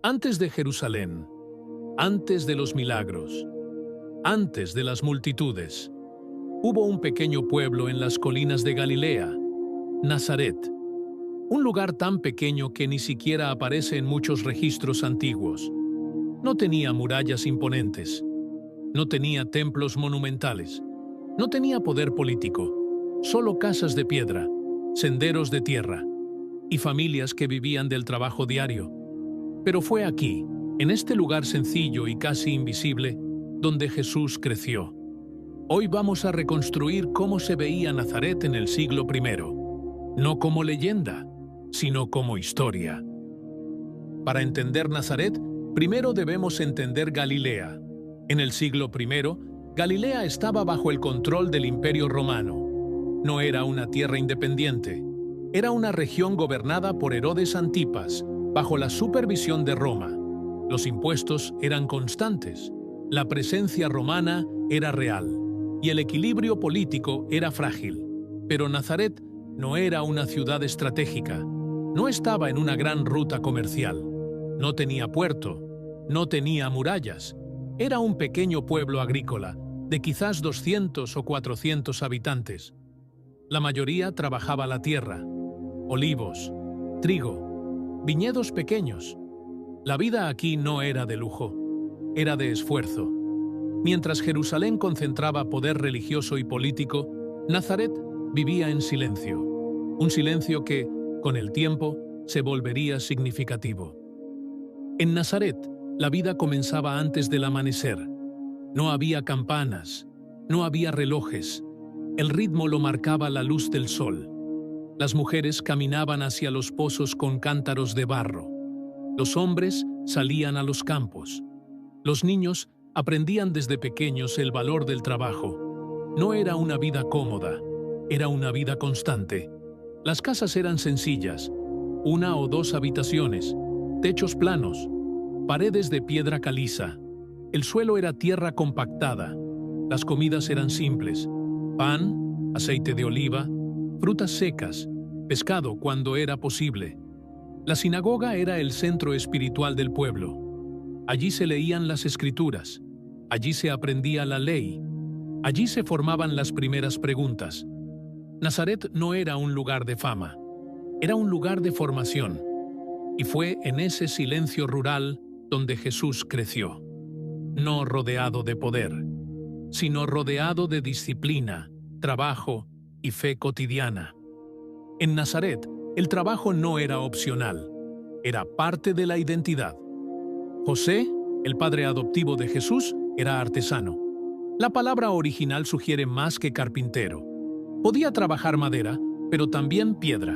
Antes de Jerusalén, antes de los milagros, antes de las multitudes, hubo un pequeño pueblo en las colinas de Galilea, Nazaret, un lugar tan pequeño que ni siquiera aparece en muchos registros antiguos. No tenía murallas imponentes, no tenía templos monumentales, no tenía poder político, solo casas de piedra, senderos de tierra y familias que vivían del trabajo diario. Pero fue aquí, en este lugar sencillo y casi invisible, donde Jesús creció. Hoy vamos a reconstruir cómo se veía Nazaret en el siglo I, no como leyenda, sino como historia. Para entender Nazaret, primero debemos entender Galilea. En el siglo I, Galilea estaba bajo el control del Imperio Romano. No era una tierra independiente. Era una región gobernada por Herodes Antipas, bajo la supervisión de Roma. Los impuestos eran constantes, la presencia romana era real y el equilibrio político era frágil. Pero Nazaret no era una ciudad estratégica, no estaba en una gran ruta comercial, no tenía puerto, no tenía murallas. Era un pequeño pueblo agrícola, de quizás 200 o 400 habitantes. La mayoría trabajaba la tierra, olivos, trigo, viñedos pequeños. La vida aquí no era de lujo, era de esfuerzo. Mientras Jerusalén concentraba poder religioso y político, Nazaret vivía en silencio. Un silencio que, con el tiempo, se volvería significativo. En Nazaret, la vida comenzaba antes del amanecer. No había campanas, no había relojes. El ritmo lo marcaba la luz del sol. Las mujeres caminaban hacia los pozos con cántaros de barro. Los hombres salían a los campos. Los niños aprendían desde pequeños el valor del trabajo. No era una vida cómoda, era una vida constante. Las casas eran sencillas, 1 o 2 habitaciones, techos planos, paredes de piedra caliza. El suelo era tierra compactada. Las comidas eran simples: pan, aceite de oliva, frutas secas, pescado cuando era posible. La sinagoga era el centro espiritual del pueblo. Allí se leían las escrituras, allí se aprendía la ley, allí se formaban las primeras preguntas. Nazaret no era un lugar de fama, era un lugar de formación. Y fue en ese silencio rural donde Jesús creció. No rodeado de poder, sino rodeado de disciplina, trabajo y fe cotidiana. En Nazaret, el trabajo no era opcional, era parte de la identidad. José, el padre adoptivo de Jesús, era artesano. La palabra original sugiere más que carpintero. Podía trabajar madera, pero también piedra.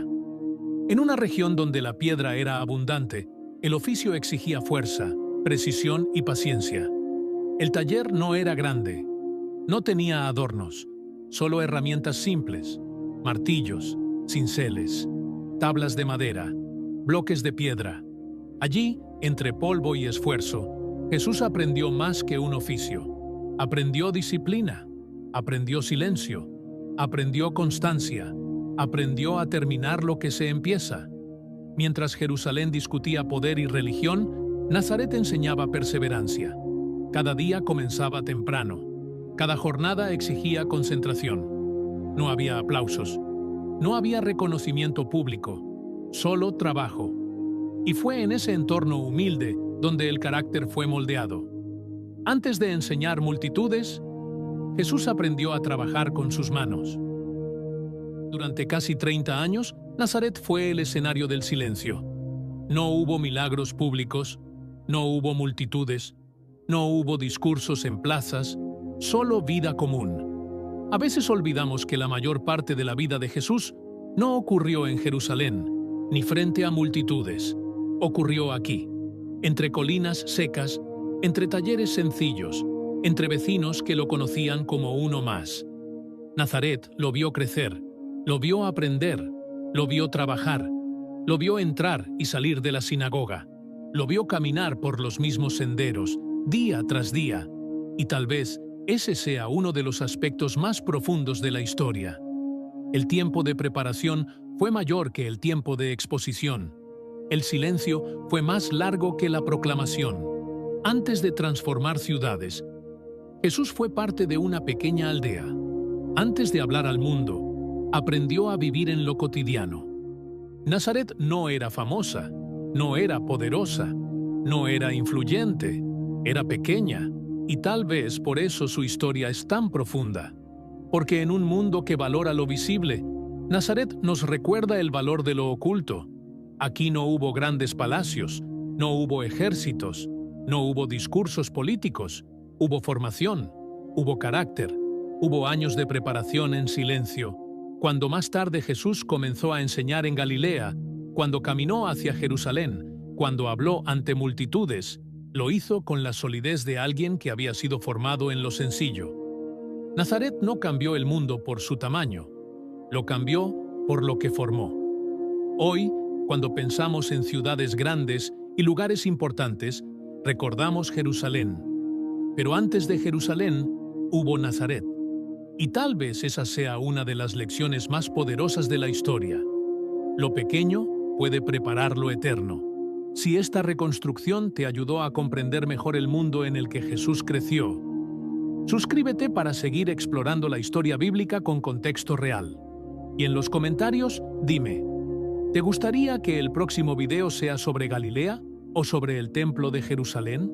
En una región donde la piedra era abundante, el oficio exigía fuerza, precisión y paciencia. El taller no era grande, no tenía adornos, solo herramientas simples: martillos, cinceles, tablas de madera, bloques de piedra. Allí, entre polvo y esfuerzo, Jesús aprendió más que un oficio. Aprendió disciplina, aprendió silencio, aprendió constancia, aprendió a terminar lo que se empieza. Mientras Jerusalén discutía poder y religión, Nazaret enseñaba perseverancia. Cada día comenzaba temprano. Cada jornada exigía concentración. No había aplausos. No había reconocimiento público. Solo trabajo. Y fue en ese entorno humilde donde el carácter fue moldeado. Antes de enseñar multitudes, Jesús aprendió a trabajar con sus manos. Durante casi 30 años, Nazaret fue el escenario del silencio. No hubo milagros públicos, no hubo multitudes, no hubo discursos en plazas, solo vida común. A veces olvidamos que la mayor parte de la vida de Jesús no ocurrió en Jerusalén, ni frente a multitudes. Ocurrió aquí, entre colinas secas, entre talleres sencillos, entre vecinos que lo conocían como uno más. Nazaret lo vio crecer, lo vio aprender, lo vio trabajar, lo vio entrar y salir de la sinagoga, lo vio caminar por los mismos senderos, día tras día, y tal vez ese sea uno de los aspectos más profundos de la historia. El tiempo de preparación fue mayor que el tiempo de exposición. El silencio fue más largo que la proclamación. Antes de transformar ciudades, Jesús fue parte de una pequeña aldea. Antes de hablar al mundo, aprendió a vivir en lo cotidiano. Nazaret no era famosa, no era poderosa, no era influyente, era pequeña, y tal vez por eso su historia es tan profunda. Porque en un mundo que valora lo visible, Nazaret nos recuerda el valor de lo oculto. Aquí no hubo grandes palacios, no hubo ejércitos, no hubo discursos políticos, hubo formación, hubo carácter, hubo años de preparación en silencio. Cuando más tarde Jesús comenzó a enseñar en Galilea, cuando caminó hacia Jerusalén, cuando habló ante multitudes, lo hizo con la solidez de alguien que había sido formado en lo sencillo. Nazaret no cambió el mundo por su tamaño, lo cambió por lo que formó. Hoy, cuando pensamos en ciudades grandes y lugares importantes, recordamos Jerusalén. Pero antes de Jerusalén, hubo Nazaret. Y tal vez esa sea una de las lecciones más poderosas de la historia. Lo pequeño puede preparar lo eterno. Si esta reconstrucción te ayudó a comprender mejor el mundo en el que Jesús creció, suscríbete para seguir explorando la historia bíblica con contexto real. Y en los comentarios, dime, ¿te gustaría que el próximo video sea sobre Galilea o sobre el Templo de Jerusalén?